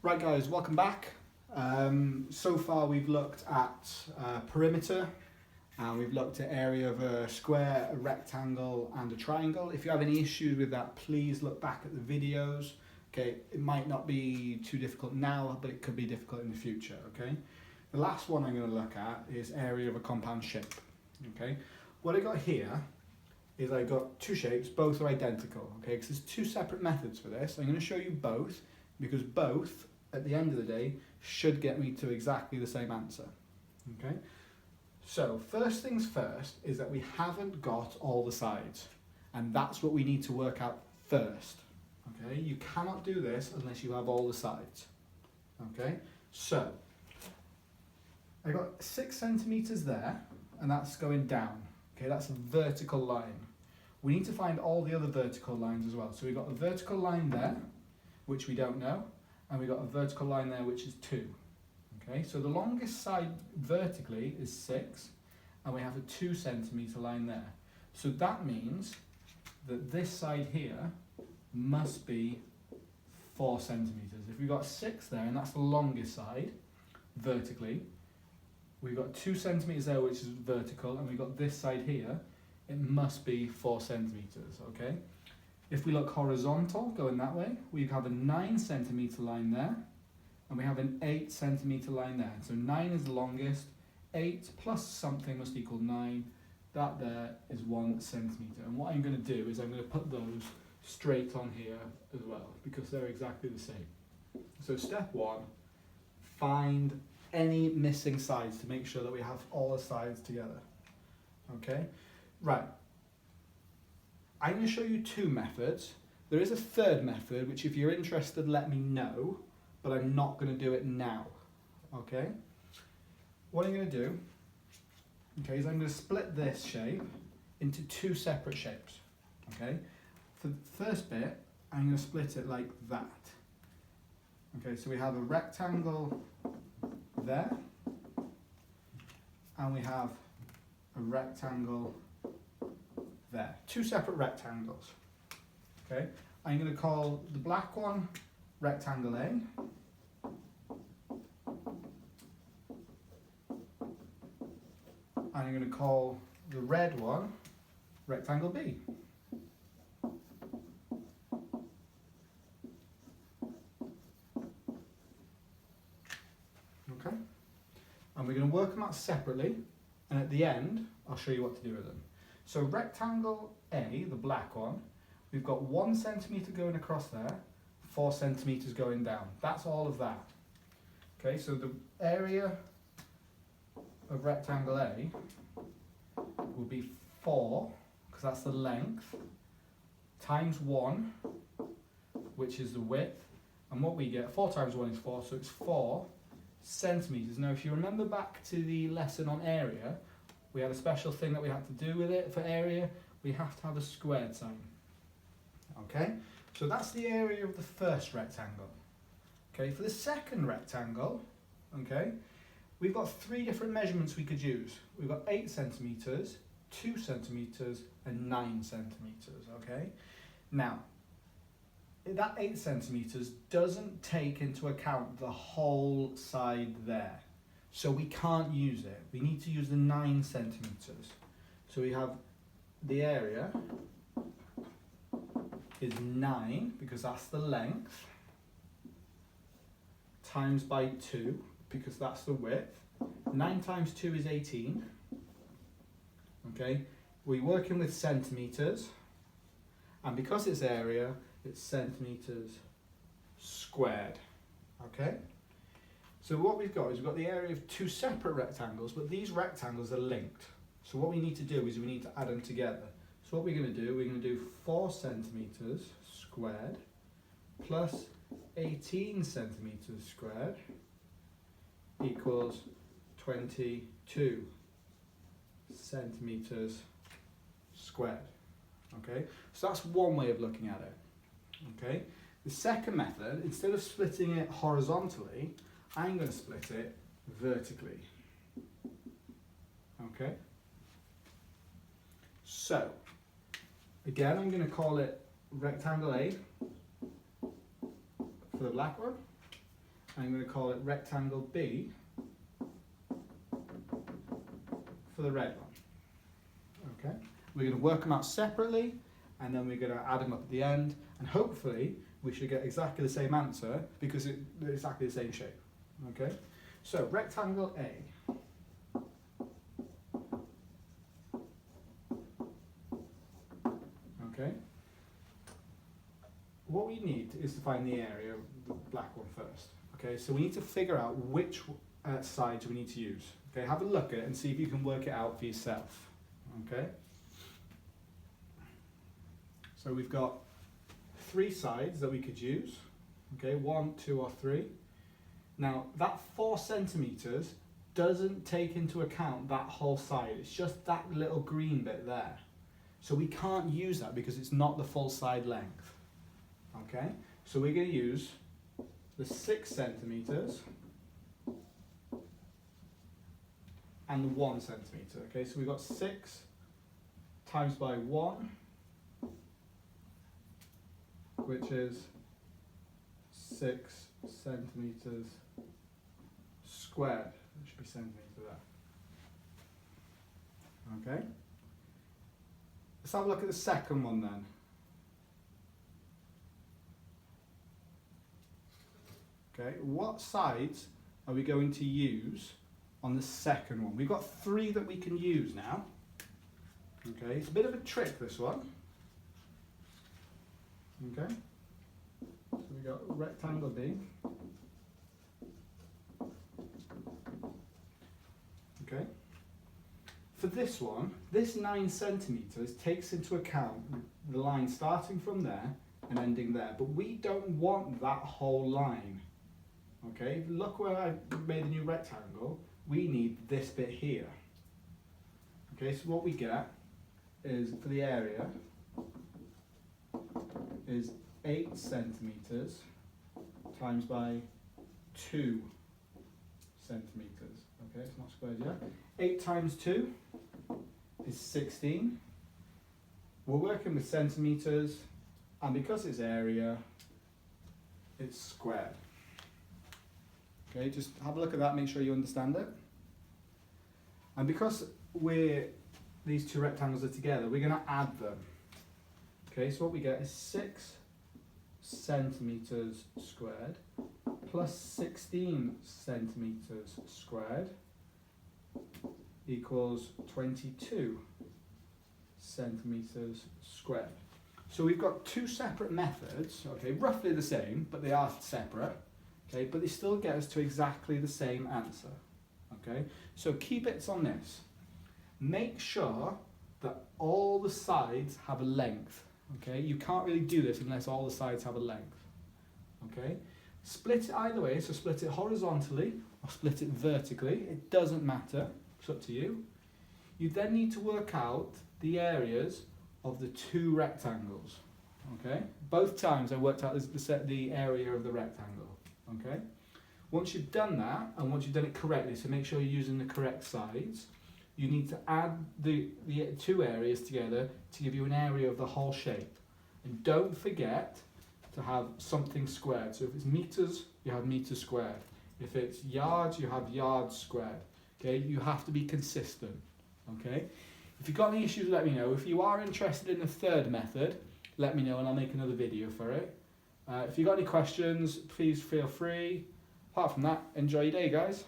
Right guys, welcome back. So far we've looked at perimeter and we've looked at area of a square, a rectangle and a triangle. If you have any issues with that, please look back at the videos. Okay, it might not be too difficult now, but it could be difficult in the future, okay? The last one I'm going to look at is area of a compound shape, okay? What I got here is I got two shapes, both are identical, okay? Because there's two separate methods for this. I'm going to show you both because both, at the end of the day, should get me to exactly the same answer, okay? So first things first is that we haven't got all the sides, and that's what we need to work out first, okay? You cannot do this unless you have all the sides, okay? So I got 6 centimeters there, and that's going down, okay? That's a vertical line. We need to find all the other vertical lines as well. So we've got a vertical line there, which we don't know, and we've got a vertical line there, which is 2. Okay, so the longest side vertically is 6, and we have a 2 centimeter line there. So that means that this side here must be 4 centimeters. If we've got 6 there, and that's the longest side vertically, we've got 2 centimeters there, which is vertical, and we've got this side here, it must be 4 centimeters, okay? If we look horizontal, going that way, we have a 9 centimeter line there, and we have an 8 centimeter line there. So 9 is the longest, 8 plus something must equal 9. That there is 1 centimeter. And what I'm going to do is I'm going to put those straight on here as well, because they're exactly the same. So step 1, find any missing sides to make sure that we have all the sides together. Okay, right. I'm going to show you 2 methods. There is a third method, which if you're interested, let me know, but I'm not going to do it now, okay? What I'm going to do, okay, is I'm going to split this shape into 2 separate shapes, okay? For the first bit, I'm going to split it like that. Okay, so we have a rectangle there, and we have a rectangle there. 2 separate rectangles. Okay, I'm going to call the black one rectangle A, and I'm going to call the red one rectangle B. Okay, and we're going to work them out separately, and at the end I'll show you what to do with them. So rectangle A, the black one, we've got 1 centimeter going across there, 4 centimeters going down. That's all of that. Okay, so the area of rectangle A will be 4, because that's the length, times 1, which is the width, and what we get, 4 times 1 is 4, so it's 4 centimeters. Now if you remember back to the lesson on area, we had a special thing that we had to do with it for area. We have to have a squared sign. Okay, so that's the area of the first rectangle. Okay, for the second rectangle, okay, we've got 3 different measurements we could use. We've got 8 centimeters, 2 centimeters, and 9 centimeters. Okay, now that 8 centimeters doesn't take into account the whole side there. So we can't use it. We need to use the 9 centimeters. So we have the area is 9, because that's the length, times by 2, because that's the width. 9 times 2 is 18. Okay, we're working with centimeters, and because it's area, it's centimeters squared. Okay? So what we've got is we've got the area of 2 separate rectangles, but these rectangles are linked. So what we need to do is we need to add them together. So what we're going to do, we're going to do 4 centimeters squared plus 18 centimeters squared equals 22 centimeters squared. Okay, so that's one way of looking at it. Okay, the second method, instead of splitting it horizontally, I'm going to split it vertically. Okay, so again I'm going to call it rectangle A for the black one, I'm going to call it rectangle B for the red one. Okay, we're going to work them out separately, and then we're going to add them up at the end, and hopefully we should get exactly the same answer because they're exactly the same shape. Okay, so rectangle A. Okay, what we need is to find the area of the black one first. Okay, so we need to figure out which sides we need to use. Okay, have a look at it and see if you can work it out for yourself. Okay, so we've got 3 sides that we could use. Okay, 1, 2 or 3. Now that 4 centimeters doesn't take into account that whole side, it's just that little green bit there. So we can't use that because it's not the full side length. Okay, so we're going to use the 6 centimeters and the 1 centimeter. Okay, so we've got 6 times by 1, which is 6 centimeters squared. It should be centimeter there. Okay. Let's have a look at the second one then. Okay, what sides are we going to use on the second one? We've got 3 that we can use now. Okay, it's a bit of a trick, this one. Okay, so we've got rectangle B. Okay, for this one, this 9 centimeters takes into account the line starting from there and ending there, but we don't want that whole line. Okay, look where I made a new rectangle, we need this bit here. Okay, so what we get is, for the area, is 8 centimeters times by 2 centimeters. Okay, it's not squared yet. 8 times 2 is 16. We're working with centimeters, and because it's area, it's squared. Okay, just have a look at that, make sure you understand it. And because these 2 rectangles are together, we're going to add them. Okay, so what we get is 6 centimeters squared plus 16 centimeters squared equals 22 centimeters squared. So we've got 2 separate methods, okay, roughly the same, but they are separate. Okay, but they still get us to exactly the same answer. Okay, so key bits on this. Make sure that all the sides have a length. Okay, you can't really do this unless all the sides have a length. Okay, split it either way, so split it horizontally or split it vertically. It doesn't matter, it's up to you. You then need to work out the areas of the 2 rectangles. Okay, both times I worked out the area of the rectangle. Okay, once you've done that, and once you've done it correctly, so make sure you're using the correct sides, you need to add the 2 areas together to give you an area of the whole shape. And don't forget to have something squared. So if it's meters, you have meters squared. If it's yards, you have yards squared. Okay, you have to be consistent. Okay, if you've got any issues, let me know. If you are interested in the 3rd method, let me know and I'll make another video for it. If you've got any questions, please feel free. Apart from that, enjoy your day, guys.